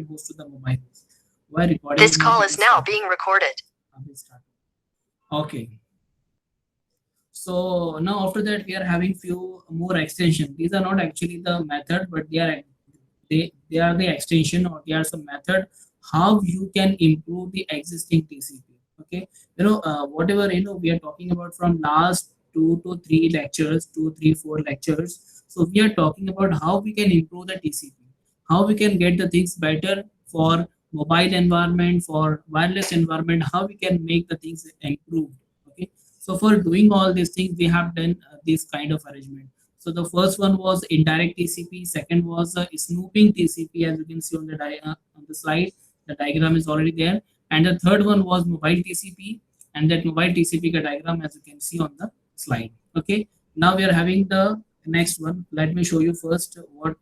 host to the mobile host. Why recording? This call is now being recorded. Okay. So now after that we are having few more extension. These are not actually the method, but they are the extension, or they are some method how you can improve the existing TCP. Okay, whatever we are talking about from last 2 to 3 lectures, 2, 3, 4 lectures. So we are talking about how we can improve the TCP, how we can get the things better for mobile environment, for wireless environment, how we can make the things improved. Okay, so for doing all these things, we have done this kind of arrangement. So the first one was indirect TCP. Second was snooping TCP, as you can see on the on the slide. The diagram is already there. And the third one was mobile TCP, and that mobile TCP ka diagram, as you can see on the slide. Okay. Now we are having the next one. Let me show you first what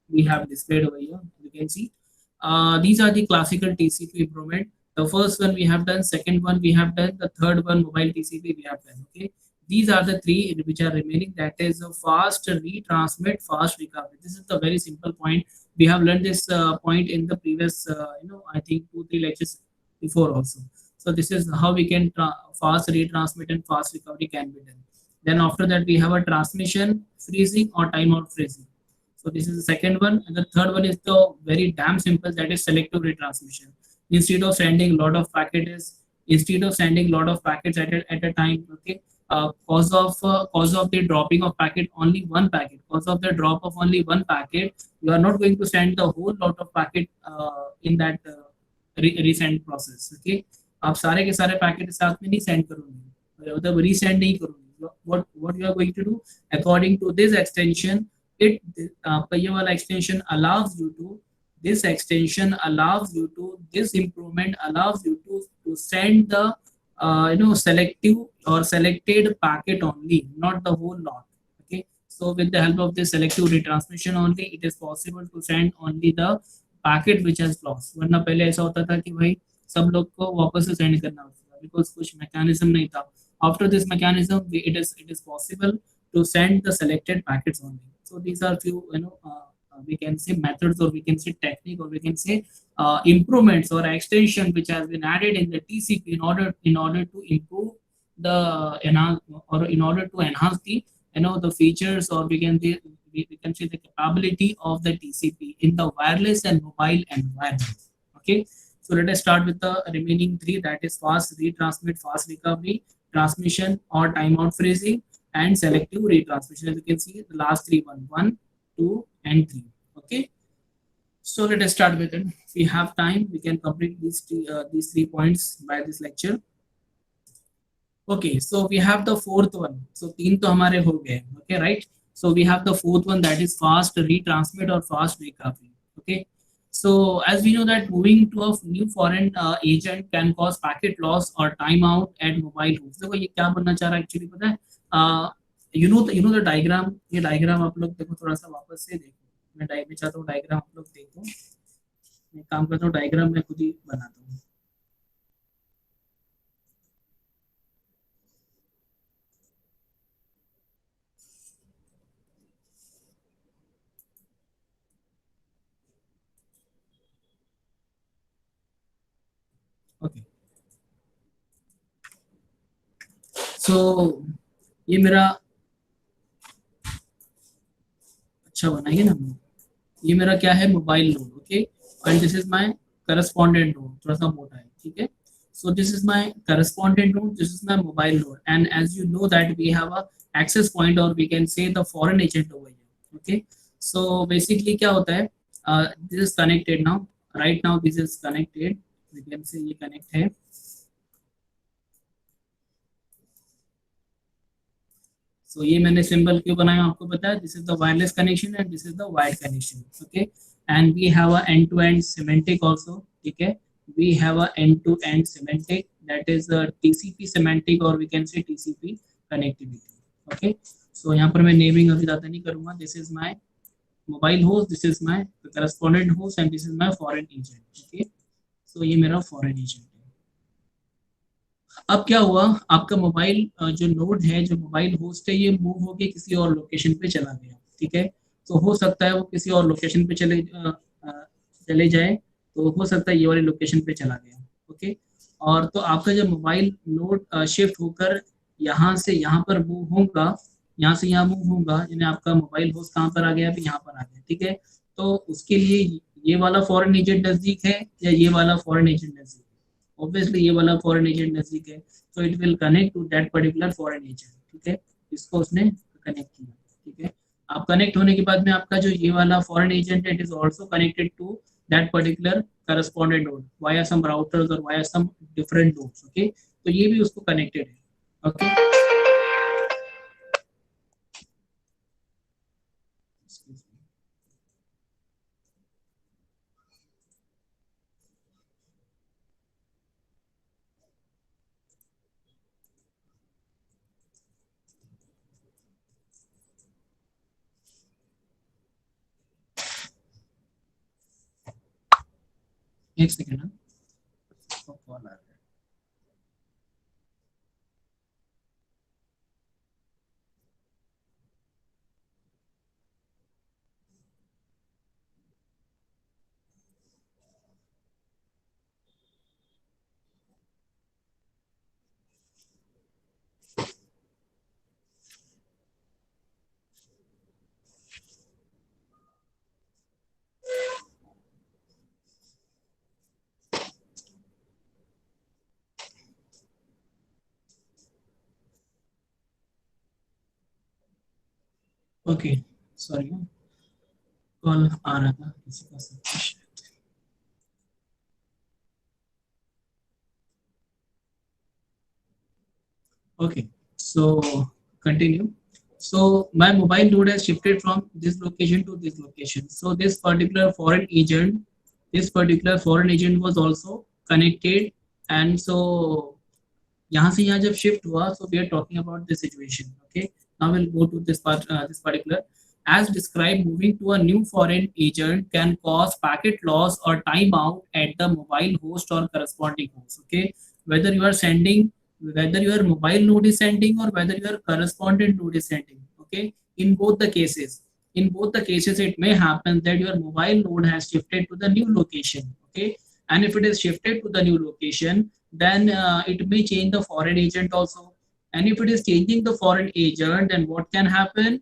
we have displayed over here. You can see these are the classical TCP improvement. The first one we have done, second one we have done, the third one mobile TCP we have done. Okay, these are the three which are remaining. That is a fast retransmit, fast recovery. This is the very simple point. We have learned this point in the previous, I think 2, 3 lectures before also. So this is how we can fast retransmit and fast recovery can be done. Then after that we have a transmission freezing or timeout freezing. So this is the second one, and the third one is the very damn simple, that is selective retransmission. Instead of sending lot of packets at a time, okay, cause of the dropping of packet, only one packet. Cause of the drop of only one packet, you are not going to send the whole lot of packet in that resend process. Okay, आप सारे के सारे packet साथ में नहीं send करोगे, मतलब resend नहीं करोगे. What you are going to do according to this extension, it ये वाला extension allows you to, this extension allows you to, this improvement allows you to send the selective or selected packet only, not the whole lot. Okay, so with the help of this selective retransmission only, it is possible to send only the packet which has lost. वरना पहले ऐसा होता था कि भाई सब लोग को वापस से सेंड करना होता था, because कुछ मैकेनिज्म नहीं था. After this mechanism, it is possible to send the selected packets only. So these are few we can say methods, or we can say technique, or we can say improvements or extension which has been added in the TCP in order to improve the or in order to enhance the the features, or we can say the capability of the TCP in the wireless and mobile environment. Okay, so let us start with the remaining three, that is fast retransmit, fast recovery, transmission or timeout freezing, and selective retransmission. As you can see, the last three, 1, 2, and 3. Okay, so let us start with it. If we have time, we can complete these 3 points by this lecture. Okay, so we have the fourth one. So 3 to हमारे हो गए. Okay, right? So we have the fourth one, that is fast retransmit or fast recovery. Okay, so as we know that moving to a new foreign agent can cause packet loss or timeout at mobile host. देखो ये क्या बनना चाह रहा है actually पता है? You know the diagram. ये diagram आप लोग देखो, थोड़ा सा वापस से देखो. मैं चाहता हूँ diagram आप लोग देखो. मैं काम करता हूँ, diagram मैं खुद ही बनाता हूँ. Okay. So ये मेरा अच्छा बनाइए ना. ये मेरा क्या है, mobile node. Okay, and this is my correspondent node. थोड़ा सा मोटा है, ठीक है. So this is my correspondent node, this is my mobile node, and as you know that we have a access point, or we can say the foreign agent over here. Okay, so basically क्या होता है, this is connected now. Right now this is connected. We can say ये connect है. So ये मैंने symbol क्यों बनाया आपको पता है. This is the wireless connection and this is the wired connection. Okay, and we have a end-to-end semantic also. ठीक है, we have a end-to-end semantic, that is the TCP semantic, or we can say TCP connectivity. Okay, so यहाँ पर मैं naming अभी ज़्यादा नहीं करूँगा. This is my mobile host, this is my correspondent host, and this is my foreign agent. Okay, so ये मेरा foreign agent है. अब क्या हुआ, आपका मोबाइल जो नोड है, जो मोबाइल होस्ट है, ये मूव होके किसी और लोकेशन पे चला गया. ठीक है, तो हो सकता है वो किसी और लोकेशन पे चले जाए तो हो सकता है ये वाली लोकेशन पे चला गया। ओके, और तो आपका जब मोबाइल नोड शिफ्ट होकर यहाँ से यहाँ पर मूव होगा, यहाँ से यहाँ मूव होगा, यानी आपका मोबाइल होस्ट कहाँ पर आ गया, अभी यहाँ पर आ गया, ठीक है। तो उसके लिए ये वाला फॉरेन एजेंट नजदीक है या ये वाला फॉरेन एजेंट नजदीक है? ऑब्वियसली ये वाला फॉरेन एजेंट नजदीक है, तो it will connect to that particular foreign agent, ठीक है। इसको उसने कनेक्ट किया, ठीक है। आप कनेक्ट होने के बाद में आपका जो ये वाला फॉरेन एजेंट है, it is also connected to that particular correspondent node via some routers or via some different nodes, okay, तो ये भी उसको कनेक्टेड है, okay। एक सेकेंड ना, कॉल आ रहा है। ओके, सॉरी, कॉल आ रहा था किसी का सब। Okay, so continue. So my mobile node has shifted from this location to this location. So this particular foreign agent was also connected, and so यहाँ से यहाँ जब shift हुआ, so we are talking about this situation. Okay, now we'll go to this part, this particular. As described, moving to a new foreign agent can cause packet loss or timeout at the mobile host or corresponding host. Okay, whether you are sending, whether your mobile node is sending or whether your correspondent node is sending. Okay, in both the cases, it may happen that your mobile node has shifted to the new location. Okay, and if it is shifted to the new location, then it may change the foreign agent also. And if it is changing the foreign agent, then what can happen?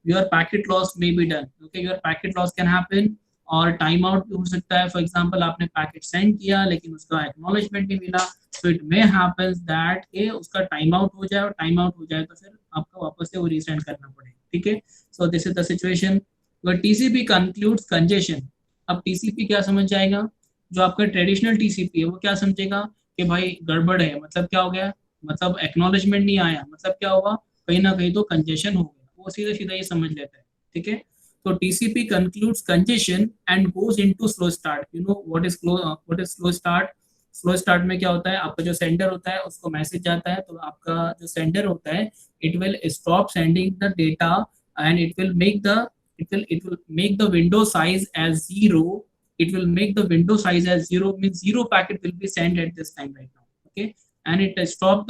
Your packet loss may be done. Okay, your packet loss can happen, और time out भी हो सकता है। For example आपने packet send किया लेकिन उसका acknowledgement नहीं मिला, तो इट मे हैपेंस दैट के उसका टाइम आउट हो जाए, और टाइम आउट हो जाए तो फिर आपको वापस से वो रीसेंड करना पड़े, ठीक है। So this is the situation. TCP concludes congestion. अब टीसीपी क्या समझ जाएगा? जो आपका ट्रेडिशनल टीसीपी है वो क्या समझेगा कि भाई गड़बड़ है, मतलब क्या हो गया, मतलब एक्नॉलेजमेंट नहीं आया, मतलब क्या होगा, कहीं ना कहीं तो कंजेशन हो गया, वो सीधा सीधा ये समझ लेता है, ठीक है। So TCP concludes congestion and goes into slow start. You know what is slow start? Slow start में क्या होता है, आपका जो सेंडर होता है उसको मैसेज जाता है, तो आपका जो सेंडर होता है it will stop sending the data and it will make the window size as zero. It will make the window size as zero, means zero packet will be sent at this time right now. Okay, and it stop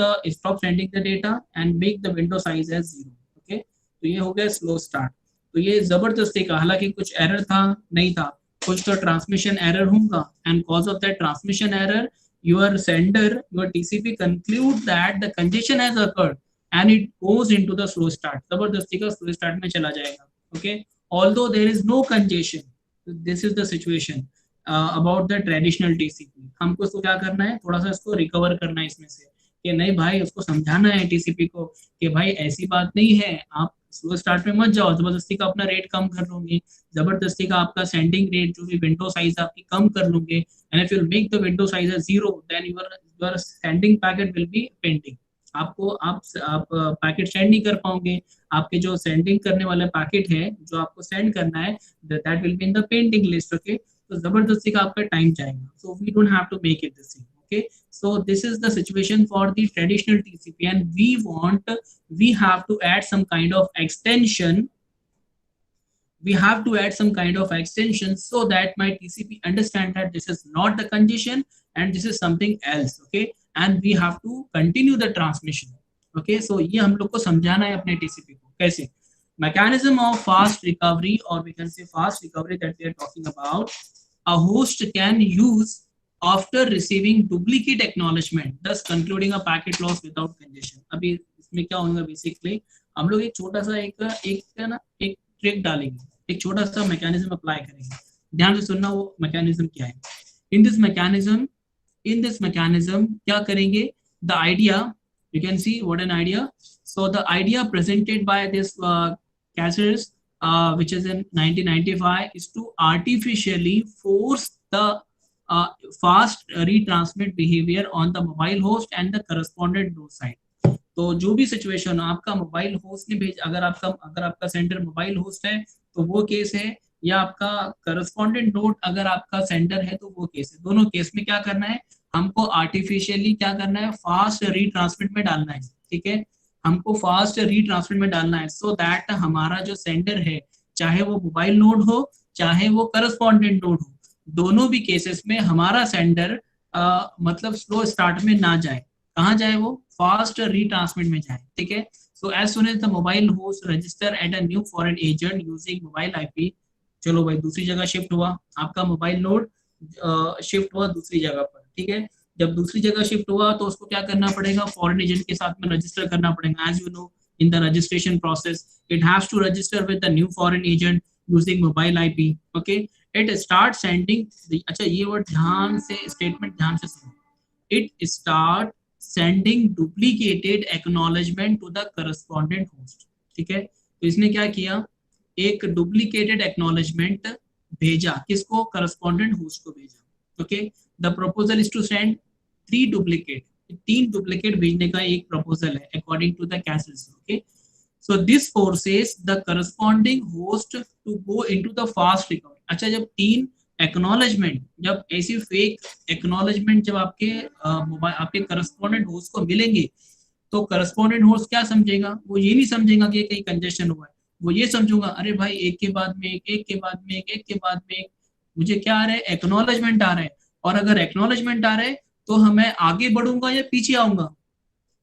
sending the data and make the window size as zero. Okay, तो ये हो गया slow start. तो ये जबरदस्ती का, हालांकि कुछ एरर था नहीं था, कुछ तो ट्रांसमिशन एरर होगा, and cause of that transmission error your sender, your TCP conclude that the congestion has occurred and it goes into the slow start, जबरदस्ती का स्लो स्टार्ट में चला जाएगा। Okay, although there is no congestion, this is the situation about the traditional TCP. हमको इसको क्या करना है, थोड़ा सा इसको रिकवर करना है इसमें से, कि नहीं भाई उसको समझाना है टीसीपी को कि भाई ऐसी बात नहीं है, आप स्लो स्टार्ट में मत जाओ, जबरदस्ती का अपना रेट कम कर लोगे, जबरदस्ती का आपका सेंडिंग रेट जो भी विंडो साइज आपकी कम कर लोगे, and if you make the window size as zero then your sending packet will be pending. आपको आप पैकेट सेंड नहीं कर पाओगे, आपके जो सेंडिंग करने वाला पैकेट है जो आपको सेंड करना है that will be in the pending list. Okay, तो जबरदस्ती का आपका टाइम जाएगा, so we don't have to make it this thing. Okay, so this is the situation for the traditional TCP, and we have to add some kind of extension. We have to add some kind of extension so that my TCP understand that this is not the condition and this is something else. Okay, and we have to continue the transmission. Okay, so ये हम लोग को समझाना है अपने TCP को कैसे। Mechanism of fast recovery, or we can say fast recovery that we are talking about. a host can use after receiving duplicate acknowledgement, thus concluding a packet loss without congestion. अभी इसमें क्या होगा basically, हम लोग एक छोटा सा एक ट्रिक डालेंगे, एक छोटा सा मैकेनिज्म अप्लाई करेंगे. ध्यान से सुनना वो मैकेनिज्म क्या है. इन दिस मैकेनिज्म क्या करेंगे, the idea, you can see what an idea. So the idea presented by this Caceres, which is in 1995, is to artificially force the fast retransmit behavior on the mobile host and the correspondent node side. तो जो भी situation आपका mobile host ने भेज, अगर आपका sender mobile host है तो वो केस है, या आपका करस्पॉन्डेंट नोड अगर आपका सेंडर है तो वो केस है. दोनों केस में क्या करना है, हमको आर्टिफिशियली क्या करना है, फास्ट रीट्रांसमिट में डालना है. ठीक है, हमको फास्ट रीट्रांसमिट में डालना है, सो दैट हमारा जो सेंडर है, चाहे वो मोबाइल नोड हो चाहे वो करस्पॉन्डेंट नोड हो, दोनों भी केसेस में हमारा सेंडर मतलब स्लो स्टार्ट में ना जाए. कहाँ जाए, वो फास्ट रीट्रांसमिट में जाए. ठीक है, so as soon as the mobile host register at a new foreign agent using mobile IP. चलो भाई दूसरी जगह शिफ्ट हुआ, आपका मोबाइल नोड शिफ्ट हुआ दूसरी जगह पर. ठीक है, जब दूसरी जगह शिफ्ट हुआ तो उसको क्या करना पड़ेगा, फॉरेन एजेंट के साथ में रजिस्टर करना पड़ेगा. As you know in the registration process it has to register with the new foreign agent using mobile IP. Okay, it start sending, अच्छा ये वर्ड ध्यान से, स्टेटमेंट ध्यान से सुनो, it start sending duplicated acknowledgement to the correspondent host. ठीक है, तो इसने क्या किया, एक डुप्लीकेटेड एक्नॉलेजमेंट भेजा, किसको, करस्पॉन्डेंट होस्ट को भेजा. Okay, the proposal is to send 3 duplicate, 3 duplicate भेजने का एक प्रपोजल है according to the cases. Okay, so this forces the corresponding host to go into the fast recovery. अच्छा, जब 3 एक्नॉलेजमेंट, जब ऐसी फेक एक्नॉलेजमेंट जब आपके मोबाइल आपके करस्पॉन्डेंट होस्ट को मिलेंगे, तो करस्पॉन्डेंट होस्ट क्या समझेगा, वो ये नहीं समझेगा कि कहीं कंजेशन हुआ है, वो ये समझूंगा अरे भाई एक के बाद में एक के बाद में एक के बाद में एक, मुझे क्या आ रहा है, एक्नॉलेजमेंट आ रहा है. और अगर एक्नॉलेजमेंट आ रहा है तो मैं आगे बढ़ूंगा या पीछे आऊंगा.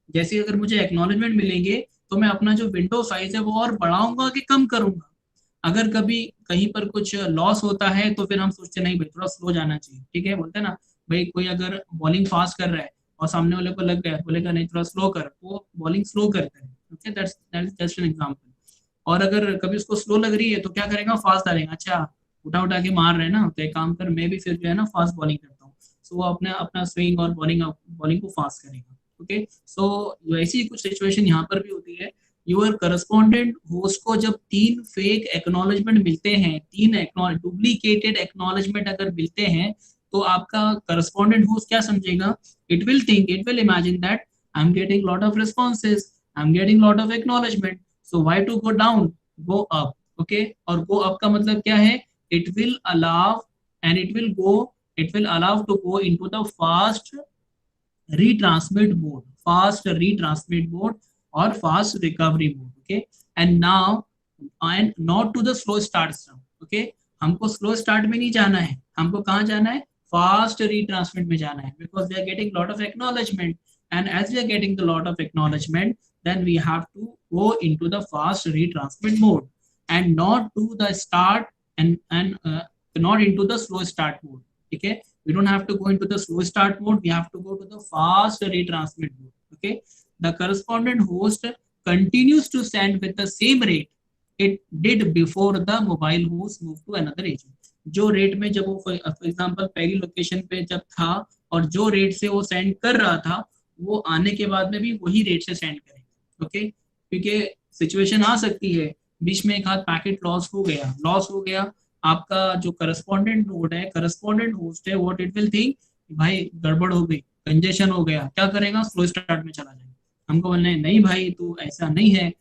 जैसे अगर मुझे एक्नॉलेजमेंट मिलेंगे तो मैं अपना जो विंडो साइज है वो और बढ़ाऊंगा कि कम करूंगा. अगर कभी कहीं पर कुछ लॉस होता है तो फिर हम सोचते नहीं भाई थोड़ा स्लो जाना चाहिए. ठीक है, बोलते हैं ना भाई, कोई अगर बॉलिंग फास्ट कर रहा है और सामने वाले को लग गया, बोलेगा नहीं थोड़ा स्लो कर, वो बॉलिंग स्लो करता है. Okay, that's just an example. और अगर कभी उसको स्लो लग रही है तो क्या करेगा, फास्ट डालेगा. अच्छा उठा उठा के मार रहे हैं ना, तो एक काम कर, मैं भी फिर जो है ना फास्ट बॉलिंग करता हूँ. सो वो अपना अपना स्विंग और बॉलिंग को फास्ट करेगा. ओके, सो वैसी कुछ सिचुएशन यहाँ पर भी होती है. यूर करस्पॉन्डेंट होस्ट को जब 3 फेक एक्नॉलेजमेंट मिलते हैं, 3 डुप्लीकेटेड एक्नॉलेजमेंट अगर मिलते हैं, तो आपका करस्पॉन्डेंट होस्ट क्या समझेगा, it will imagine that I am getting lot of responses, I am getting lot of acknowledgement, so why to go down, go up. Okay, और गो अप का मतलब क्या है, it will allow and it will allow to go into the fast retransmit mode or fast recovery mode. Okay, and now and not to the slow start stuff. Okay, हमको slow start में नहीं जाना है, हमको कहाँ जाना है, fast retransmit में जाना है, because we are getting lot of acknowledgement, and as we are getting the lot of acknowledgement, then we have to go into the fast retransmit mode and not to the start and not into the slow start mode. Okay, we don't have to go into the slow start mode, we have to go to the fast retransmit mode. Okay, the correspondent host continues to send with the same rate it did before the mobile host moved to another agent. जो rate में जब वो for example पहली location पे जब था और जो रेट से वो सेंड कर रहा था, वो आने के बाद में भी वही रेट से सेंड करेगा. ओके, क्योंकि सिचुएशन आ सकती है बीच में एक हाथ पैकेट लॉस हो गया, आपका जो करस्पॉन्डेंट नोड है, करस्पॉन्डेंट होस्ट है, व्हाट इट विल थिंक, भाई गड़बड़ हो गई, कंजेशन हो गया, क्या करेगा, स्लो स्टार्ट में चला जाएगा. हमको बोलना है नहीं भाई तू ऐसा नहीं है,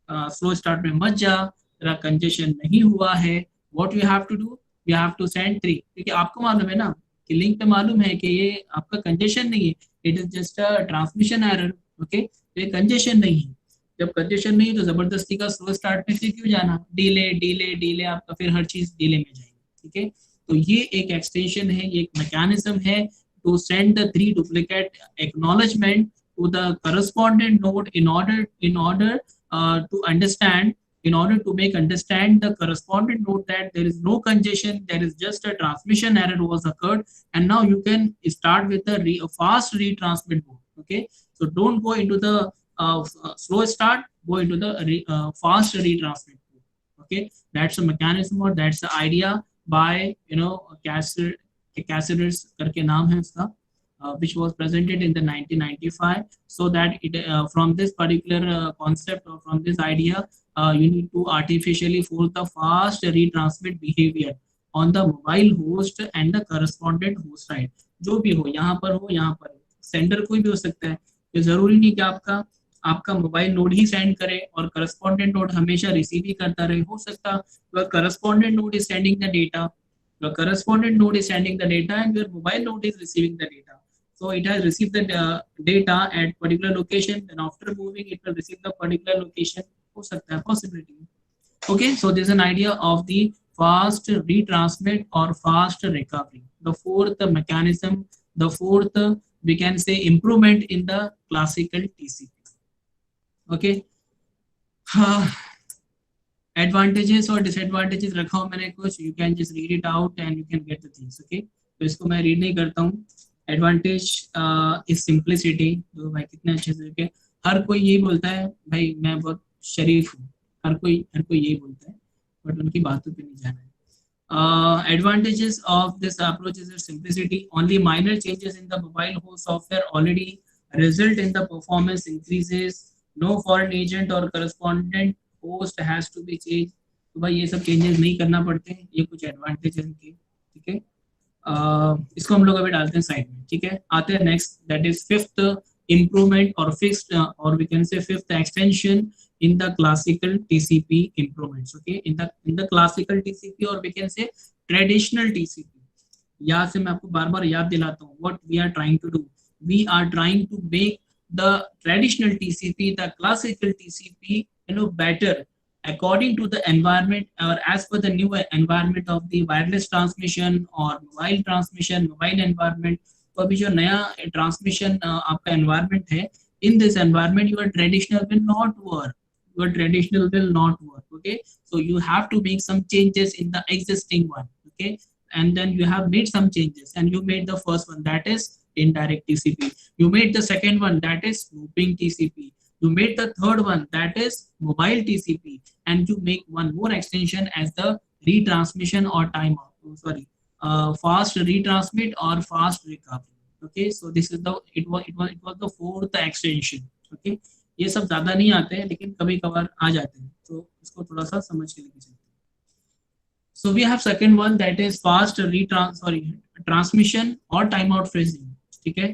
स्लो स्टार्ट में मत जा, तेरा कंजेशन नहीं हुआ है. What you have to do, you have to send 3, क्योंकि आपको मालूम है ना कि लिंक पे मालूम है कि ये आपका कंजेशन नहीं है, it is just a transmission error. Okay, ये कंजेशन नहीं है. जब कंजेशन नहीं तो जबरदस्ती का स्लो स्टार्ट में फिर क्यों जाना, डिले आपका फिर हर चीज डिले में जाएगी. ठीक है, तो ये एक एक्सटेंशन है, ये एक मैकेनिज्म है to send the 3 duplicate acknowledgement to the correspondent node in order to understand in order to make understand the correspondent node that there is no congestion, there is just a transmission error was occurred, and now you can start with a fast retransmit mode. Okay, so don't go into the slow start, go into the fast retransmit mode. Okay, that's the mechanism or that's the idea by Cassidy's करके नाम है उसका, which was presented in the 1995, so that it from this particular concept or from this idea you need to artificially force the fast retransmit behavior on the mobile host and the correspondent host side. जो भी हो, यहाँ पर हो, यहाँ पर sender कोई भी हो सकता है, ये जरूरी नहीं कि आपका आपका मोबाइल नोड ही सेंड करे और करस्पॉन्डेंट नोड हमेशा रिसीव ही करता रहे. हो सकता है correspondent node is sending the data, the correspondent node is sending the data and your mobile node is receiving the data. So it has received the data at particular location, then after moving it will receive the particular location. हो सकता है, possibility. Okay, so this is an idea of the fast retransmit or fast recovery. The fourth mechanism, the fourth we can say improvement in the classical TCP. Okay. Advantages और disadvantages रखा हूं मैंने कुछ, you can just read it out and you can get the things. Okay, तो इसको मैं read नहीं करता हूं. Advantage is simplicity. तो भाई कितने अच्छे से के हर कोई यही बोलता है भाई मैं बहुत शरीफ हूँ, हर कोई यही बोलता है, बट उनकी बातों पे नहीं जाना है. Advantages of this approach is simplicity. Only minor changes in the mobile host software already result in the performance increases. No foreign agent or correspondent host has to be changed. तो भाई ये सब चेंजेस नहीं करना पड़ते हैं. ये कुछ एडवांटेज है इनके. ठीक है, इसको हम लोग अभी डालते हैं साइड में. ठीक है, आते हैं next, that is fifth improvement or fixed or we can say fifth extension in the classical TCP improvements. Okay, in the classical TCP or we can say traditional TCP. यहाँ से मैं आपको बार बार याद दिलाता हूँ what we are trying to do. We are trying to make the traditional TCP, the classical TCP, better according to the environment or as per the new environment of the wireless transmission or mobile transmission, mobile environment. तो अभी जो नया transmission आपका environment है, in this environment your traditional will not work, your traditional will not work. Okay, so you have to make some changes in the existing one. Okay, and then you have made some changes and you made the first one, that is indirect TCP. You made the second one, that is looping TCP. You made the third one, that is mobile TCP, and you make one more extension as the retransmission or timeout. Fast retransmit or fast recovery. Okay, so this is the it was the fourth extension. Okay, ये सब ज्यादा नहीं आते हैं लेकिन कभी कभार आ जाते हैं, तो इसको थोड़ा सा समझ के लेके चलते हैं. So we have second one, that is fast transmission or timeout freezing. ठीक है,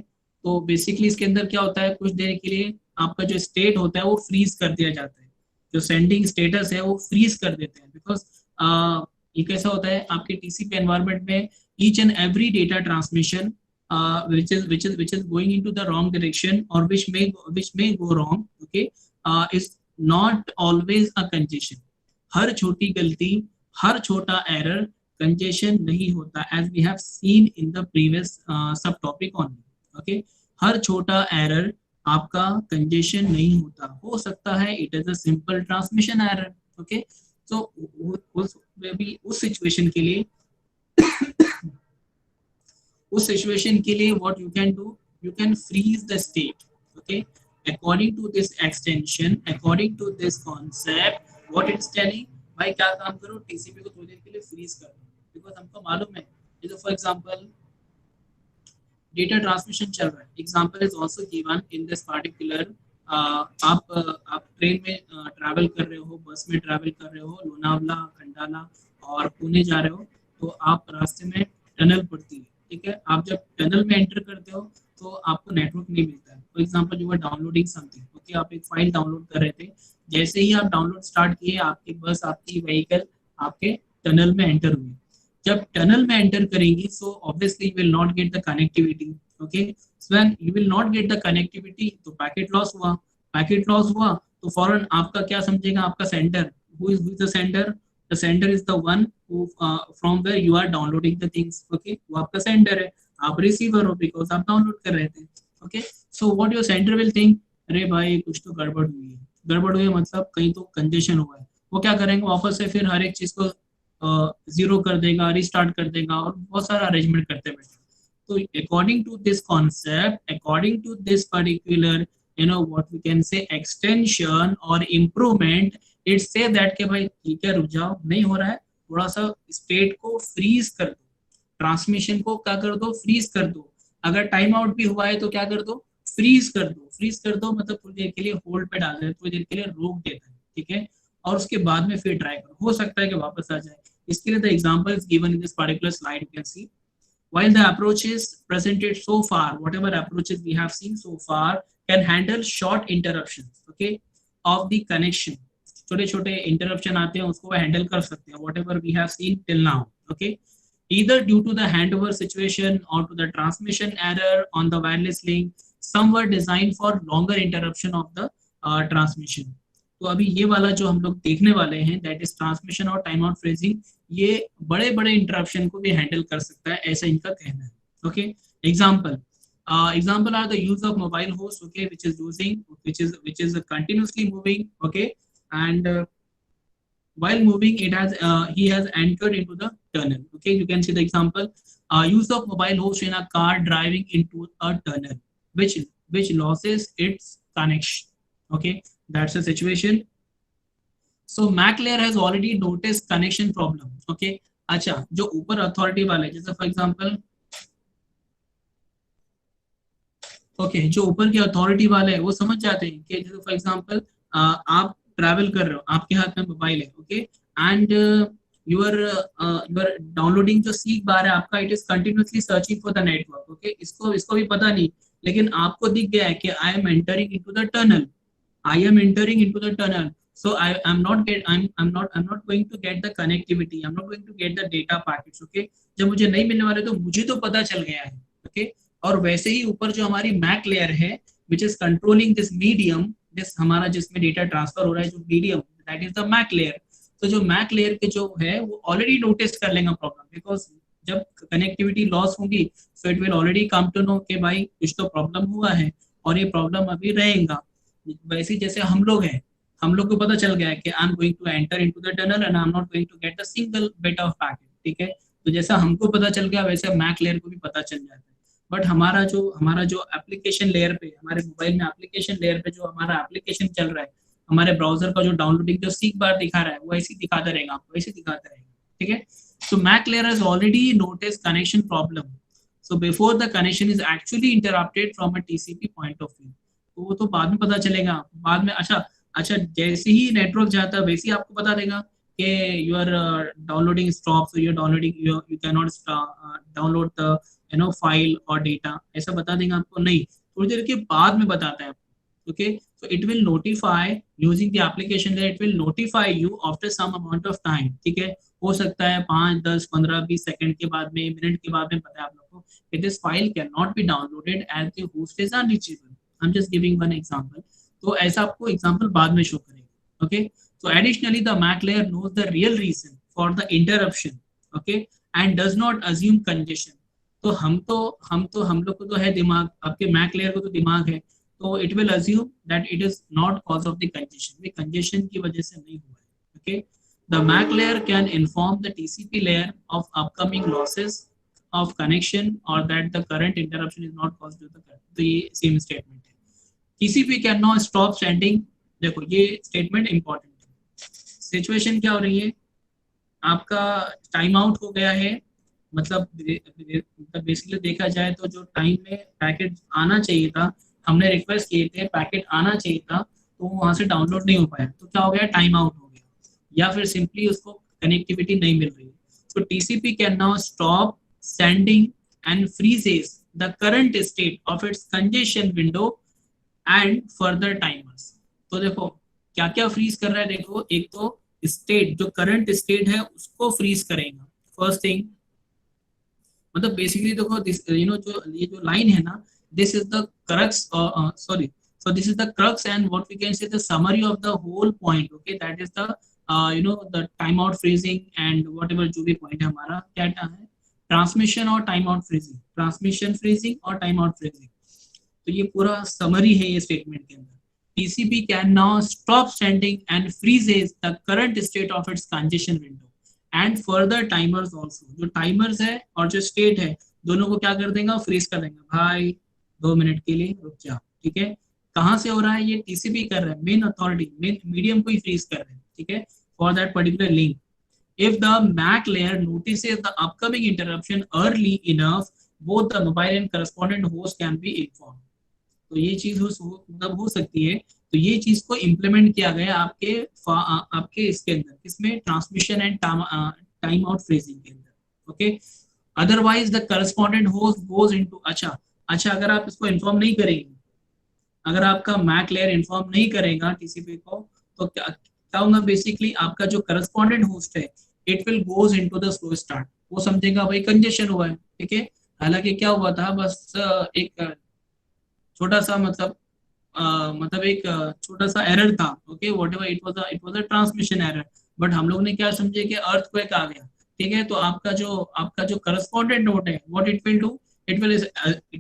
तो बेसिकली इसके अंदर क्या होता है, कुछ देर के लिए आपका जो स्टेट होता है वो फ्रीज कर दिया जाता है, जो सेंडिंग स्टेटस है वो फ्रीज कर देते हैं. बिकॉज ये कैसा होता है आपके टीसीपी एनवायरनमेंट में, each and every data transmission which is going into the wrong direction or which may go wrong. Okay, is not always a congestion. हर छोटी गलती, हर छोटा error congestion नहीं होता, as we have seen in the previous subtopic only. Okay, हर छोटा error आपका congestion नहीं होता, हो सकता है it is a simple transmission error. Okay, so उस situation के लिए उस सिचुएशन के लिए what you can do, you can freeze the state. Okay, according to this extension, according to this concept, what it's telling, भाई क्या काम करो, टीसीपी को थोड़ी देर के लिए फ्रीज करो. बिकॉज हमको मालूम है, जैसे फॉर एग्जांपल डेटा ट्रांसमिशन चल रहा है, example is also given in this particular. आप ट्रेन में ट्रैवल कर रहे हो, बस में ट्रैवल कर रहे हो, लोनावला, खंडाला और पुणे जा रहे हो, तो आप रास्ते में टनल पड़ती है. ठीक है, आप जब टनल में एंटर करते हो तो आपको नेटवर्क नहीं मिलता है. For example you are downloading something. Okay, आप एक फाइल डाउनलोड कर रहे थे, जैसे ही आप डाउनलोड स्टार्ट किए आपकी बस, आपकी व्हीकल आपके टनल में एंटर हुई. जब टनल में एंटर करेंगी so obviously you will not get the connectivity. Okay, so when you will not get the connectivity तो पैकेट लॉस हुआ. पैकेट लॉस हुआ तो फौरन आपका क्या समझेगा आपका sender, who is the sender? The sender is the one who from where you are downloading the things. Okay, वो आपका sender है, आप receiver हो because आप download कर रहे थे. Okay, so what your sender will think, अरे भाई कुछ तो गड़बड़ हुई है. गड़बड़ हुई है मतलब कहीं तो congestion हुआ है. वो क्या करेंगे, वापस से फिर हर एक चीज को जीरो कर देगा, रिस्टार्ट कर देगा और बहुत सारा अरेंजमेंट करते बैठे। तो according to this concept, according to this particular, what we can say, extension or improvement, it say that कि भाई ठीक है, रुक जाओ, नहीं हो रहा है, थोड़ा सा स्टेट को फ्रीज कर दो, ट्रांसमिशन को क्या कर दो, फ्रीज कर दो। अगर टाइम आउट भी हुआ है तो क्या कर दो, फ्रीज कर दो। फ्रीज कर दो मतलब थोड़ी देर के लिए होल्ड पे डाल देते, थोड़ी देर के लिए रोक देता है, ठीक है, और उसके बाद में फिर ट्राई करो, हो सकता है कि वापस आ जाए। इसके लिए the example is given in this particular slide, you can see. While the approaches presented so far, whatever approaches we have seen so far, can handle short interruptions, okay, of the connection. छोटे छोटे interruption आते हैं उसको handle कर सकते हैं, whatever we have seen till now, okay, either due to the handover situation or to the transmission error on the wireless link. Some were designed for longer interruption of the transmission. तो अभी ये वाला जो हम लोग देखने वाले हैं, दैट इज ट्रांसमिशन और टाइम आउट फ्रेजिंग, ये बड़े बड़े इंटरप्शन को भी हैंडल कर सकता है, ऐसा इनका कहना है। Okay, example are the use of mobile host, okay, which is continuously moving, okay, and while moving it has he has entered into the tunnel, okay, you can see the example, use of mobile host in a car driving into a tunnel, which loses its connection, okay, that's the situation. So Mac layer has already noticed connection problem, okay. अच्छा, जो ऊपर authority वाले, जैसे for example, okay, जो ऊपर के authority वाले हैं वो समझ जाते हैं कि जैसे फॉर एग्जांपल आप ट्रैवल कर रहे हो, आपके हाथ में मोबाइल है, ओके, एंड यूर डाउनलोडिंग जो सीख बार है आपका, it is continuously searching for the network, okay, इसको भी पता नहीं, लेकिन आपको दिख गया है कि I am entering into the tunnel, I am entering into the tunnel, so I'm not going to get the connectivity, I'm not going to get the data packets, okay. जब मुझे नहीं मिलने वाले तो मुझे तो पता चल गया है, okay. और वैसे ही ऊपर जो हमारी मैक लेयर है, which is controlling this medium, this हमारा जिसमें डेटा ट्रांसफर हो रहा है, जो medium, that is the MAC layer. तो जो मैक लेयर के जो है वो ऑलरेडी नोटिस कर लेगा प्रॉब्लम, बिकॉज जब कनेक्टिविटी लॉस होगी so it will already come to know कि भाई कुछ तो प्रॉब्लम हुआ है और ये प्रॉब्लम अभी रहेगा। वैसे जैसे हम लोग हैं, हम लोग को पता चल गया है कि I am going to enter into the tunnel and I am not going to get the single bit of packet, ठीक है। तो जैसा हमको पता चल गया वैसे मैक लेयर को भी पता चल जाता है। बट हमारा जो एप्लीकेशन लेयर पे, हमारे मोबाइल में एप्लीकेशन लेयर पे जो हमारा एप्लीकेशन चल रहा है, हमारे ब्राउजर का जो डाउनलोडिंग जो सीख बार दिखा रहा है वो ऐसे दिखाता रहेगा, आपको ऐसे दिखाता रहेगा, ठीक है। So MAC layer has already notice connection problem, so before the connection is actually interrupted from a TCP point of view. तो वो तो बाद में पता चलेगा, बाद में। अच्छा, जैसे ही नेटवर्क जाता है वैसे ही आपको बता देगा कि your downloading stop, so your downloading, you can not download the file और डेटा, ऐसा बता देगा आपको? नहीं, थोड़ी देर के बाद में बताता है आपको, okay. So it will notify using the application, it will notify you after some amount of time, ठीक है। हो सकता है 5, 10, 15, 20 सेकंड के बाद में, मिनट के बाद में पता है आप लोग को, this file can not be downloaded as the host is unreachable. I'm just giving one example. तो ऐसा आपको एग्जांपल बाद में शो करेगा, okay. So additionally the MAC layer knows the real reason for the interruption, okay, and does not assume congestion. तो हम लोग को तो है दिमाग, आपके MAC layer को तो दिमाग है, तो it will assume that it is not cause of the congestion, ये congestion की वजह से नहीं हुआ है, okay. The MAC layer can inform the TCP layer of upcoming losses of connection or that the current interruption is not caused due to the current. तो ये same statement है। TCP can not stop sending, देखो ये statement important है। Situation क्या हो रही है, आपका टाइम आउट हो गया है, मतलब बेसिकली देखा जाए तो जो टाइम में पैकेट आना चाहिए था, हमने रिक्वेस्ट किए थे, पैकेट आना चाहिए था, तो वहां से डाउनलोड नहीं हो पाया, तो क्या हो गया, टाइम आउट हो गया, या फिर सिंपली उसको कनेक्टिविटी नहीं मिल रही है। तो TCP can now stop sending end freezes the current state of its congestion window and further timers. तो देखो क्या क्या फ्रीज कर रहा है, देखो एक तो स्टेट, जो करंट स्टेट है उसको फ्रीज करेगा फर्स्ट थिंग, मतलब बेसिकली देखो दिस जो ये जो लाइन है ना, this is the crux, sorry, so this is the crux and what we can say the summary of the whole point, okay, that is the the timeout freezing and whatever जो भी point है हमारा क्या है, transmission और time out freezing, transmission freezing और time out freezing. तो ये पूरा समरी है ये स्टेटमेंट के अंदर। TCP can now stop sending and freezes the current state of its congestion window and further timers also. जो timers है और जो state है दोनों को क्या कर देगा, freeze कर देगा, भाई 2 मिनट के लिए रुक जाओ, ठीक है। कहाँ से हो रहा है ये, TCP कर रहा है, मेन अथॉरिटी मेन मीडियम को ही freeze कर रहे हैं, ठीक है, for that particular link. If the MAC layer notices the upcoming interruption early enough, both the mobile and correspondent host can be informed. तो ये चीज मतलब हो सकती है। तो ये चीज को इम्प्लीमेंट किया गया आपके इसके अंदर, किसमें, transmission and time out freezing के अंदर, okay. Otherwise the correspondent host goes into, अच्छा अगर आप इसको इन्फॉर्म नहीं करेंगे, अगर आपका मैक लेयर इन्फॉर्म नहीं करेगा टीसीपी को, तो क्या होगा, बेसिकली आपका जो करस्पॉन्डेंट होस्ट है it will goes into the slow start. वो समझेगा भाई कंजेशन हुआ है, ठीक है। हालांकि क्या हुआ था, बस एक छोटा सा मतलब एक छोटा सा एरर था, okay, whatever it was a transmission error, but हम लोग ने क्या समझे कि अर्थक्वेक आ गया, ठीक है। तो आपका जो करस्पॉन्डेंट नोड है, what it will do, it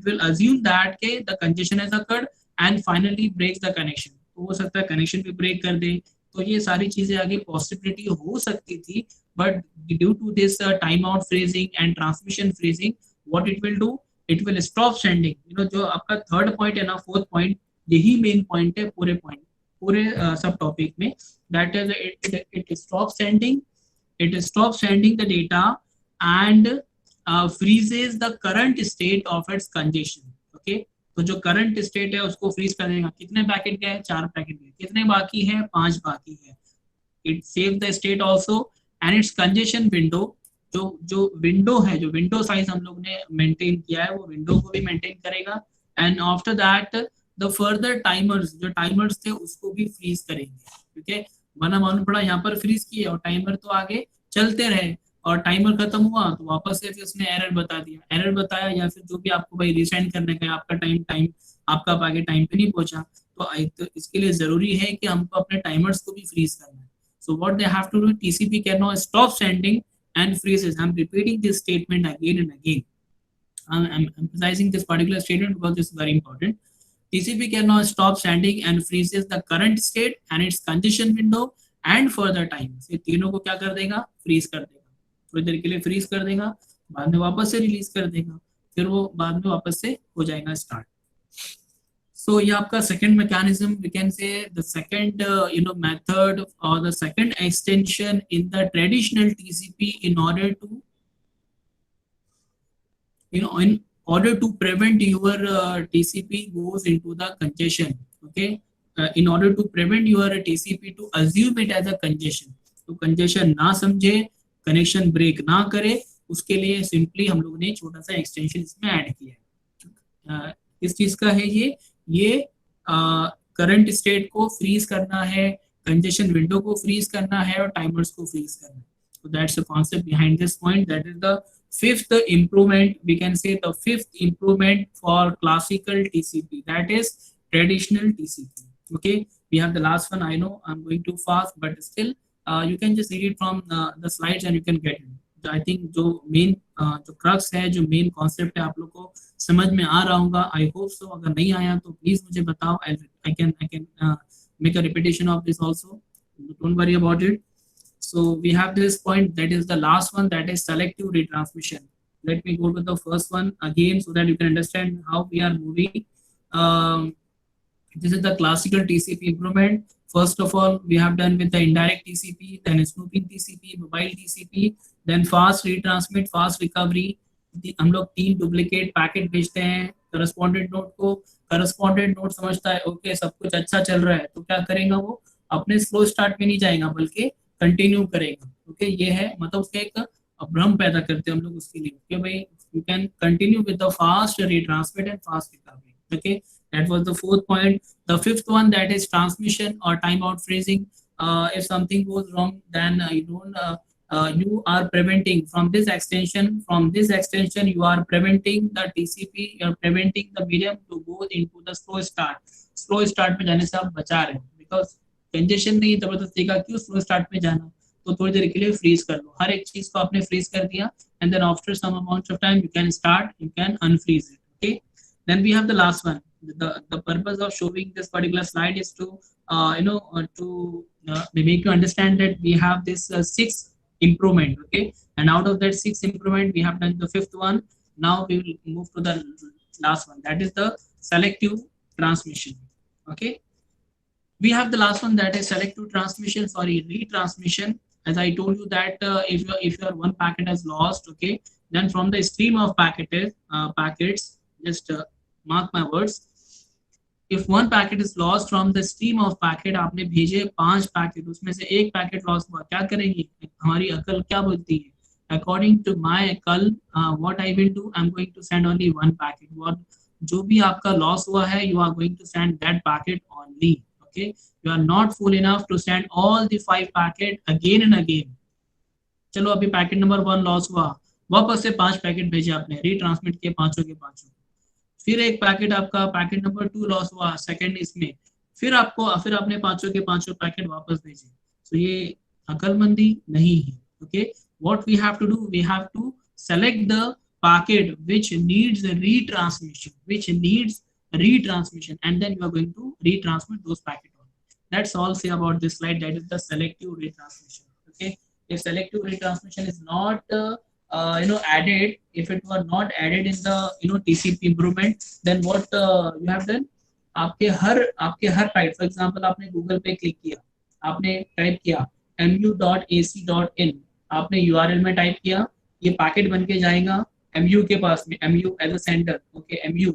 will assume that के the congestion has occurred and finally breaks the connection. तो हो सकता है कनेक्शन भी ब्रेक कर दे। तो ये सारी चीजें आगे पॉसिबिलिटी हो सकती थी, but due to this time out freezing and transmission freezing, what it will do, it will stop sending. जो आपका थर्ड पॉइंट है ना, फोर्थ पॉइंट, यही मेन पॉइंट है पूरे सब टॉपिक में, that is it stop sending the data and freezes the current state of its congestion, okay. तो जो करंट स्टेट है उसको फ्रीज कर देगा। कितने पैकेट गए, 4 पैकेट गए, कितने बाकी है, 5 बाकी है। It save the state also and it's congestion window, जो विंडो है, जो विंडो साइज हम लोग ने मेंटेन किया है, वो विंडो को भी मेंटेन करेगा। And after that the further timers, जो टाइमर्स थे उसको भी फ्रीज करेंगे, ठीक है। वरना मालूम पड़ा यहाँ पर फ्रीज किए और टाइमर तो आगे चलते रहे, और टाइमर खत्म हुआ तो वापस से फिर उसने एरर बताया, या फिर जो भी आपको भाई रिसेंड करने का, आपका टाइम आपका आगे टाइम पे नहीं पहुंचा, तो इसके लिए जरूरी है कि हमको अपने टाइमर्स को भी फ्रीज करना है। So what they have to do, TCP can now stop sending and freezes. I'm repeating this statement again and again. I'm emphasizing this particular statement because it's very important. TCP can now stop sending and freezes the current state and its condition window and further time. ये तीनों को क्या कर देगा, freeze कर देगा, थोड़ी देर के लिए फ्रीज कर देगा, बाद में वापस से रिलीज कर देगा, फिर वो बाद में वापस से हो जाएगा स्टार्ट। So ये आपका second mechanism, we can say the second method or the second extension in the traditional TCP in order to prevent your TCP goes into the congestion, okay. In order to prevent your TCP to assume it as a congestion, तो congestion ना समझे, connection break ना करे, उसके लिए simply हम लोग ने छोटा सा एक्सटेंशन इसमें ऐड किया है। इस चीज का है ये करंट स्टेट को फ्रीज करना है, कंजेशन विंडो को फ्रीज करना है, और टाइमर्स को फ्रीज करना है। So that's the concept behind this point. That is the fifth improvement. We can say the fifth improvement for classical TCP. That is traditional TCP. Okay. We have the last one. I know I'm going too fast, but still, you can just read it from the slides and you can get it. I think जो main जो crux है, जो main concept है, आप लोग को समझ में आ रहा होगा, आई होप सो। अगर नहीं आया तो प्लीज मुझे बताओ, I can make a repetition of this also, don't worry about it. So we have this point, that is the last one, that is selective retransmission. Let me go to the first one again so that you can understand how we are moving. This is the classical TCP improvement. First of all, we have done with the indirect TCP, then snooping TCP, mobile TCP, then fast retransmit, fast recovery. हम लोग 3 duplicate packet भेजते हैं correspondent node को। Correspondent node समझता है okay सब कुछ अच्छा चल रहा है, तो क्या करेगा, वो अपने स्लो स्टार्ट पे नहीं जाएगा बल्कि कंटिन्यू करेगा, ओके। ये है मतलब उसका एक भ्रम पैदा करते हैं हम लोग उसके लिए कि भाई you can continue with the fast retransmit and fast recovery, okay. That was the fourth point. The fifth one, that is transmission or timeout freezing. If something goes wrong, then you are preventing from this extension. You are preventing the TCP. You are preventing the medium to go into the slow start. Slow start में जाने से आप बचा रहे हैं, because congestion नहीं जबरदस्ती का क्यों slow start में जाना, तो थोड़ी देर के लिए freeze कर लो। हर एक चीज को आपने freeze कर दिया, and then after some amount of time you can start, you can unfreeze it, okay. Then we have the last one. the purpose of showing this particular slide is to make you understand that we have this six improvement, okay, and out of that six improvement we have done the fifth one. Now we will move to the last one, that is the selective transmission. Okay, we have the last one, that is selective transmission, sorry, retransmission. As I told you that if your one packet has lost, okay, then from the stream of packets, just mark my words, if one packet is lost from the stream of packet, आपने भेजे 5 packet, उसमें से एक packet loss हुआ, क्या करेंगे, हमारी अकल क्या बोलती है, अकॉर्डिंग टू माय अकल, what I will do, I am going to send only one packet, what जो भी आपका लॉस हुआ है, you are going to send that packet only, okay, you are not full enough to send all the 5 packet again and again. चलो अभी packet number 1 loss हुआ, वापस से 5 पैकेट भेजे आपने, रीट्रांसमिट किए पांचों के पांचों, फिर एक पैकेट आपका पैकेट नंबर 2 लॉस हुआ सेकंड इसमें, फिर आपने पांचों के पांचों पैकेट वापस भेजे। तो ये अकलमंदी नहीं है। Okay, what we have to do, we have to select the packet which needs retransmission and then you are going to retransmit those packet on. That's all say about this slide, that is the selective retransmission. Okay, if selective retransmission is not added, if it were not added in the TCP improvement, then what you have done, आपके हर packet, for example आपने Google पे click किया, आपने type किया mu.ac.in, आपने URL में type किया, ये पैकेट बन के जाएगा mu के पास में, mu as a sender, okay, mu,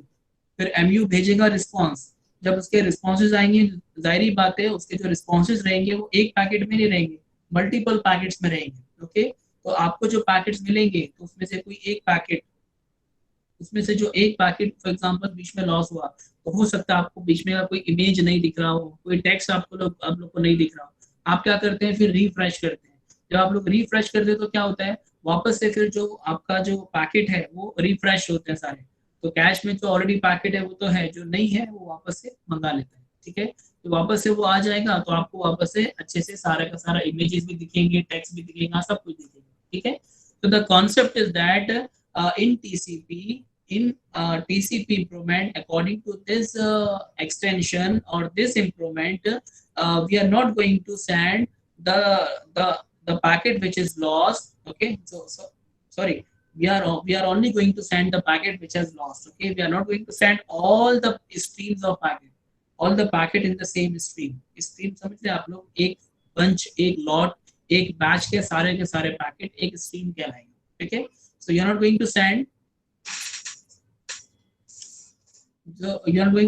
फिर mu भेजेगा रिस्पांस, जब उसके रिस्पॉन्सेज आएंगे, जाहिर बात है उसके जो रिस्पॉन्सेज रहेंगे वो एक पैकेट में नहीं रहेंगे, मल्टीपल पैकेट्स में रहेंगे। ओके, तो आपको जो पैकेट्स मिलेंगे, तो उसमें से कोई एक पैकेट, उसमें से जो एक पैकेट फॉर एग्जांपल बीच में लॉस हुआ, तो हो सकता है आपको बीच में कोई इमेज नहीं दिख रहा हो, कोई टेक्स्ट आप लोग को नहीं दिख रहा हो, आप क्या करते हैं, फिर रिफ्रेश करते हैं। जब आप लोग रिफ्रेश करते हैं तो क्या होता है, वापस से फिर जो आपका जो पैकेट है वो रिफ्रेश होते हैं सारे, तो कैश में जो ऑलरेडी पैकेट है वो तो है, जो नहीं है वो वापस से मंगा लेता है। ठीक है, तो वापस से वो आ जाएगा, तो आपको वापस से अच्छे से सारा का सारा इमेजेस भी दिखेंगे, टेक्स्ट भी दिखेगा, सब कुछ दिखेगा। ठीक है, तो the concept is that in TCP improvement, according to this extension or this improvement, we are not going to send the packet which is lost. Okay, so sorry, we are only going to send the packet which has lost. Okay, we are not going to send all the streams of packet, all the packet in the same stream समझ रहे आप लोग, एक bunch, एक lot, एक batch के सारे packet एक स्ट्रीम कहलाएंगे। ठीक है, so you are not going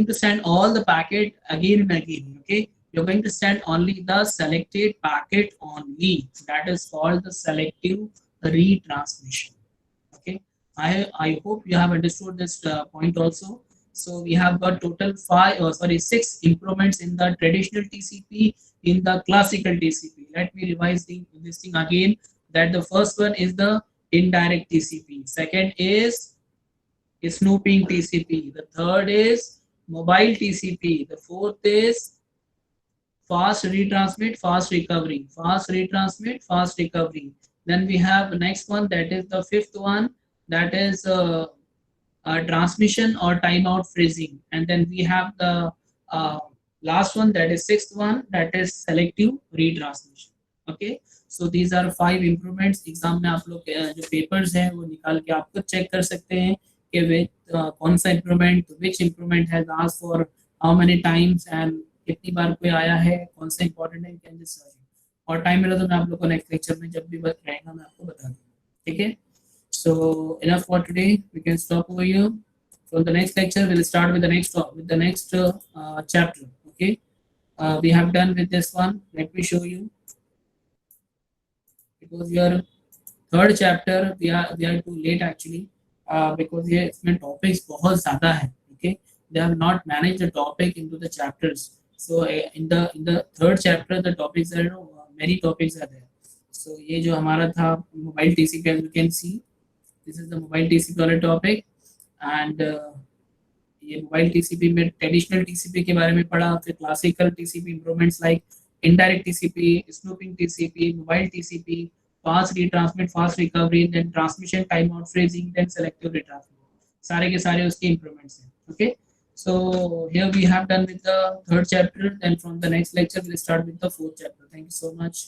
to send all the packet again and again. Okay, you're going to send only the selected packet only, that is called the selective retransmission. Okay, I hope you have understood this point also. So we have got total 6 improvements in the traditional TCP, in the classical TCP. Let me revise this thing again, that the first one is the indirect TCP, second is snooping TCP, the third is mobile TCP, the fourth is fast retransmit, fast recovery, fast retransmit, fast recovery. Then we have the next one, that is the fifth one, that is transmission or timeout freezing. And then we have the last one, that is sixth one, that is selective retransmission. Okay, so these are 5 improvements. Exam में आप लोग जो papers हैं वो निकाल के आप खुद चेक कर सकते हैं कि कौन सा improvement, which improvement has asked for how many times and कितनी बार कोई आया है, कौन सा इंपॉर्टेंट है, कैन जस्ट सर्च। और टाइम मिला तो मैं आप लोग को नेक्स्ट लेक्चर में जब भी रहेगा मैं आपको बता दूंगा। ठीक है, so enough for today, we can stop over here. From the next lecture we'll start with the next chapter. Okay, we have done with this one, let me show you, because your third chapter we are too late actually, because ये इसमें topics बहुत ज़्यादा है। Okay, they have not managed the topic into the chapters. So in the third chapter the topics are many topics are there. So ये जो हमारा था mobile TCP, as you can see, this is the mobile TCP वाला topic, and ये mobile TCP में traditional TCP के बारे में पढ़ा, फिर classical TCP improvements like indirect TCP, snooping TCP, mobile TCP, fast retransmit, fast recovery, then transmission timeout freezing, then selective retransmit, सारे के सारे उसके इम्प्रूवमेंट्स हैं। Okay, So here we have done with the third chapter. Then from the next lecture we'll start with the fourth chapter. Thank you so much.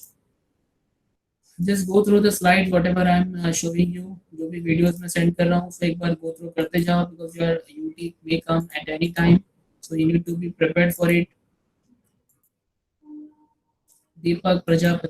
Just go through the slide whatever I'm showing you. जो भी videos मैं send कर रहा हूँ उसको एक बार go through करते जाओ because your UT may come at any time, so you need to be prepared for it. Deepak Prajapati.